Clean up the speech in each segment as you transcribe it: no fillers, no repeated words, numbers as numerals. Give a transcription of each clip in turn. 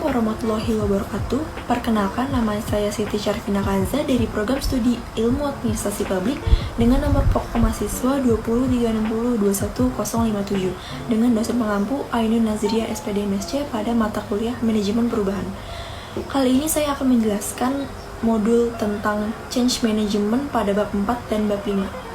warahmatullahi wabarakatuh. Perkenalkan, nama saya Siti Syarifina Kanza dari Program Studi Ilmu Administrasi Publik dengan nomor pokok mahasiswa 20360210057 dengan dosen pengampu Ainun Nazria SPD MSc pada mata kuliah Manajemen Perubahan. Kali ini saya akan menjelaskan modul tentang Change Management pada bab 4 dan bab 5.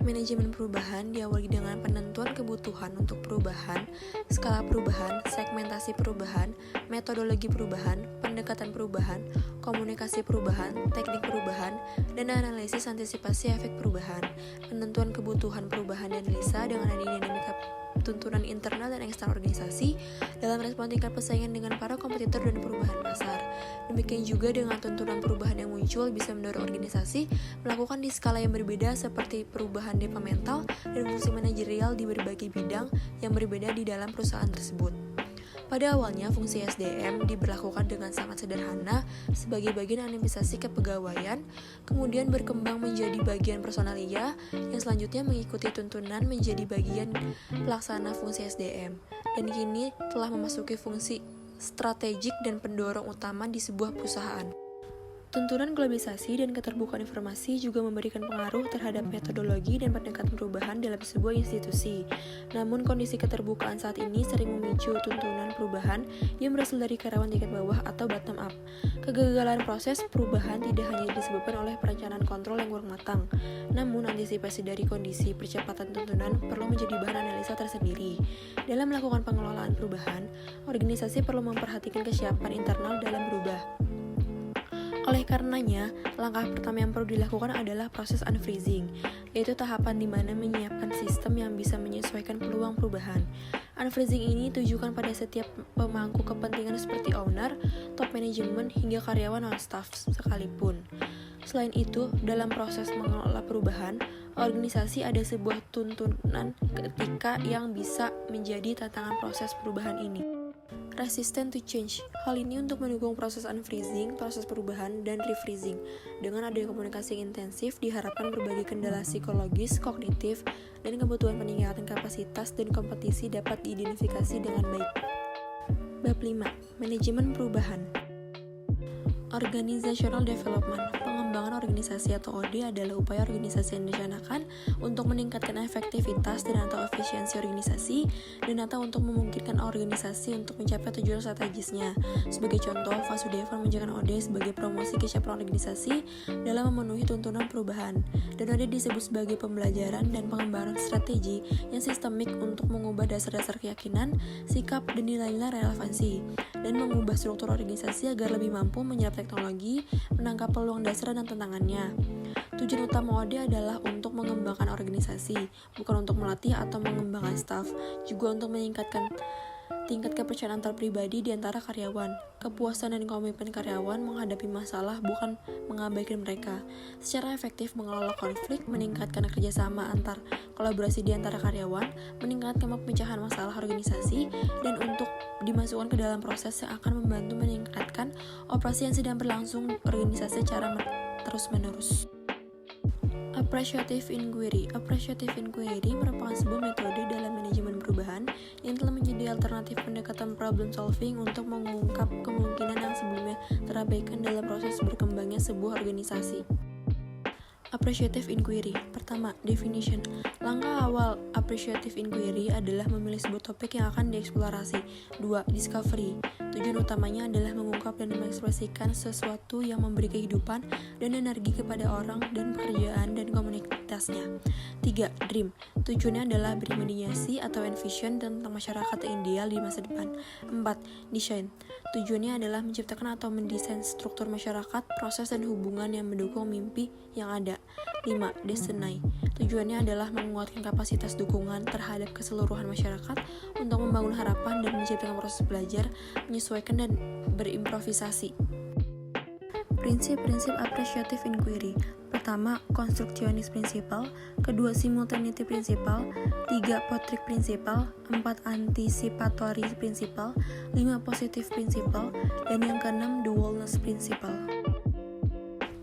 Manajemen perubahan diawali dengan penentuan kebutuhan untuk perubahan, skala perubahan, segmentasi perubahan, metodologi perubahan, pendekatan perubahan, komunikasi perubahan, teknik perubahan, dan analisis antisipasi efek perubahan. Penentuan kebutuhan perubahan dan analisa dengan adanya dinamika tuntunan internal dan eksternal organisasi dalam respon tingkat persaingan dengan para kompetitor dan perubahan pasar. Demikian juga dengan tuntunan perubahan yang muncul bisa mendorong organisasi melakukan di skala yang berbeda seperti perubahan departemental dan fungsi manajerial di berbagai bidang yang berbeda di dalam perusahaan tersebut. Pada awalnya, fungsi SDM diberlakukan dengan sangat sederhana sebagai bagian administrasi kepegawaian, kemudian berkembang menjadi bagian personalia, yang selanjutnya mengikuti tuntunan menjadi bagian pelaksana fungsi SDM, dan kini telah memasuki fungsi strategik dan pendorong utama di sebuah perusahaan. Tuntunan globalisasi dan keterbukaan informasi juga memberikan pengaruh terhadap metodologi dan pendekatan perubahan dalam sebuah institusi. Namun, kondisi keterbukaan saat ini sering memicu tuntunan perubahan yang berasal dari karyawan tingkat bawah atau bottom up. Kegagalan proses perubahan tidak hanya disebabkan oleh perencanaan kontrol yang kurang matang, namun antisipasi dari kondisi percepatan tuntunan perlu menjadi bahan analisa tersendiri. Dalam melakukan pengelolaan perubahan, organisasi perlu memperhatikan kesiapan internal dalam berubah. Oleh karenanya, langkah pertama yang perlu dilakukan adalah proses unfreezing, yaitu tahapan di mana menyiapkan sistem yang bisa menyesuaikan peluang perubahan. Unfreezing ini ditujukan pada setiap pemangku kepentingan seperti owner, top management, hingga karyawan non-staff sekalipun. Selain itu, dalam proses mengelola perubahan, organisasi ada sebuah tuntunan ketika yang bisa menjadi tantangan proses perubahan ini. Resistant to change. Hal ini untuk mendukung proses unfreezing, proses perubahan, dan refreezing. Dengan adanya komunikasi yang intensif, diharapkan berbagai kendala psikologis, kognitif, dan kebutuhan peningkatan kapasitas dan kompetisi dapat diidentifikasi dengan baik. Bab 5. Manajemen perubahan. Organizational Development. Pengembangan organisasi atau OD adalah upaya organisasi yang direncanakan untuk meningkatkan efektivitas dan atau efisiensi organisasi dan atau untuk memungkinkan organisasi untuk mencapai tujuan strategisnya. Sebagai contoh, Vasudeva menjadikan OD sebagai promosi kesiapan organisasi dalam memenuhi tuntunan perubahan. Dan OD disebut sebagai pembelajaran dan pengembangan strategi yang sistemik untuk mengubah dasar-dasar keyakinan, sikap, dan nilai-nilai relevansi, dan mengubah struktur organisasi agar lebih mampu menyerap teknologi, menangkap peluang dasar dan tantangannya. Tujuan utama OD adalah untuk mengembangkan organisasi, bukan untuk melatih atau mengembangkan staf, juga untuk meningkatkan tingkat kepercayaan antar pribadi di antara karyawan. Kepuasan dan komitmen karyawan menghadapi masalah bukan mengabaikan mereka. Secara efektif mengelola konflik, meningkatkan kerjasama antar kolaborasi di antara karyawan, meningkatkan pemecahan masalah organisasi, dan untuk dimasukkan ke dalam proses yang akan membantu meningkatkan operasi yang sedang berlangsung organisasi secara terus-menerus. Appreciative Inquiry. Appreciative Inquiry merupakan sebuah metode dalam manajemen perubahan yang telah menjadi alternatif pendekatan problem solving untuk mengungkap kemungkinan yang sebelumnya terabaikan dalam proses berkembangnya sebuah organisasi. Appreciative Inquiry. Pertama, definition. Langkah awal Appreciative Inquiry adalah memilih sebuah topik yang akan dieksplorasi. 2. Discovery. Tujuan utamanya adalah mengungkap dan mengekspresikan sesuatu yang memberi kehidupan dan energi kepada orang dan pekerjaan dan komunitasnya. 3. Dream. Tujuannya adalah berimajinasi atau envision tentang masyarakat yang ideal di masa depan. 4. Design. Tujuannya adalah menciptakan atau mendesain struktur masyarakat, proses dan hubungan yang mendukung mimpi yang ada. 5. Destiny. Tujuannya adalah menguatkan kapasitas dukungan terhadap keseluruhan masyarakat untuk membangun harapan dan menciptakan proses belajar, menyesuaikan dan berimprovisasi. Prinsip-prinsip Appreciative Inquiry. Pertama, Constructionist Principle. Kedua, Simultaneity Principle. 3. Potrick Principle. 4. Anticipatory Principle. 5. Positive Principle. Dan yang keenam, Dualness Principle.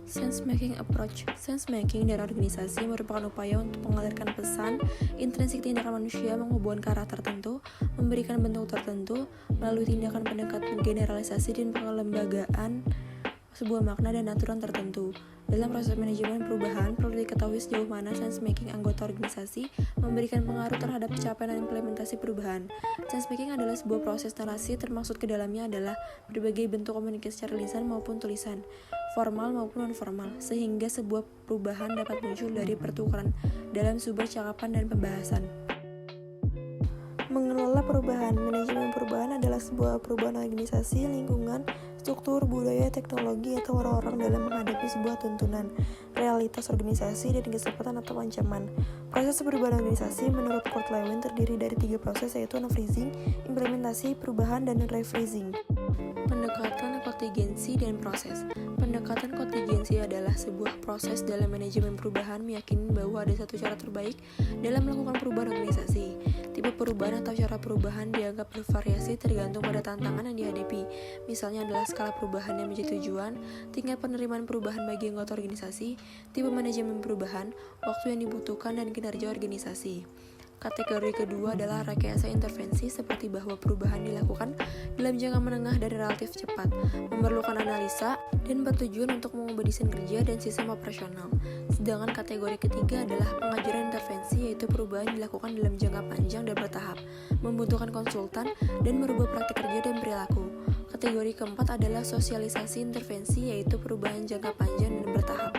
Sense-making approach. Sense-making dari organisasi merupakan upaya untuk mengalirkan pesan, intrinsik tindakan manusia menghubungkan ke arah tertentu, memberikan bentuk tertentu, melalui tindakan pendekatan generalisasi dan pengelembagaan sebuah makna dan aturan tertentu. Dalam proses manajemen perubahan, perlu diketahui sejauh mana sense-making anggota organisasi memberikan pengaruh terhadap pencapaian dan implementasi perubahan. Sense-making adalah sebuah proses narasi, termaksud ke dalamnya adalah berbagai bentuk komunikasi secara lisan maupun tulisan, formal maupun non-formal, sehingga sebuah perubahan dapat muncul dari pertukaran dalam sumber cakapan dan pembahasan. Mengelola perubahan. Manajemen perubahan adalah sebuah perubahan organisasi, lingkungan, struktur, budaya, teknologi, atau orang-orang dalam menghadapi sebuah tuntunan, realitas organisasi, dan kesempatan atau ancaman. Proses perubahan organisasi menurut Kurt Lewin terdiri dari 3 proses, yaitu unfreezing, implementasi perubahan, dan refreezing. Pendekatan kontingensi dan proses. Pendekatan kontingensi adalah sebuah proses dalam manajemen perubahan meyakini bahwa ada satu cara terbaik dalam melakukan perubahan organisasi. Tipe perubahan atau cara perubahan dianggap bervariasi tergantung pada tantangan yang dihadapi. Misalnya adalah skala perubahan yang menjadi tujuan, tingkat penerimaan perubahan bagi anggota organisasi, tipe manajemen perubahan, waktu yang dibutuhkan, dan kinerja organisasi. Kategori kedua adalah rekayasa intervensi, seperti bahwa perubahan dilakukan dalam jangka menengah dan relatif cepat, memerlukan analisa, dan bertujuan untuk mengubah desain kerja dan sistem operasional. Sedangkan kategori ketiga adalah pengajaran intervensi, yaitu perubahan dilakukan dalam jangka panjang dan bertahap, membutuhkan konsultan, dan merubah praktik kerja dan perilaku. Kategori keempat adalah sosialisasi intervensi, yaitu perubahan jangka panjang dan bertahap.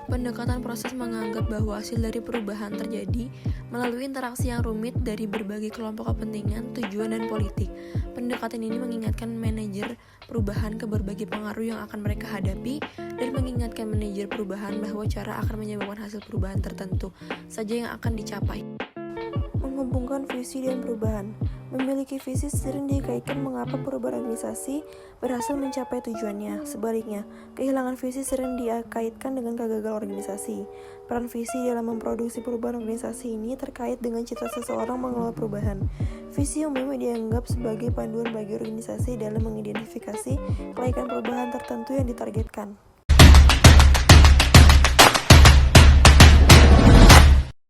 Pendekatan proses menganggap bahwa hasil dari perubahan terjadi melalui interaksi yang rumit dari berbagai kelompok kepentingan, tujuan, dan politik. Pendekatan ini mengingatkan manajer perubahan ke berbagai pengaruh yang akan mereka hadapi dan mengingatkan manajer perubahan bahwa cara akan menyebabkan hasil perubahan tertentu saja yang akan dicapai. Menghubungkan visi dan perubahan. Memiliki visi sering dikaitkan mengapa perubahan organisasi berhasil mencapai tujuannya. Sebaliknya, kehilangan visi sering dikaitkan dengan kegagalan organisasi. Peran visi dalam memproduksi perubahan organisasi ini terkait dengan citra seseorang mengelola perubahan. Visi umumnya dianggap sebagai panduan bagi organisasi dalam mengidentifikasi kelaikan perubahan tertentu yang ditargetkan.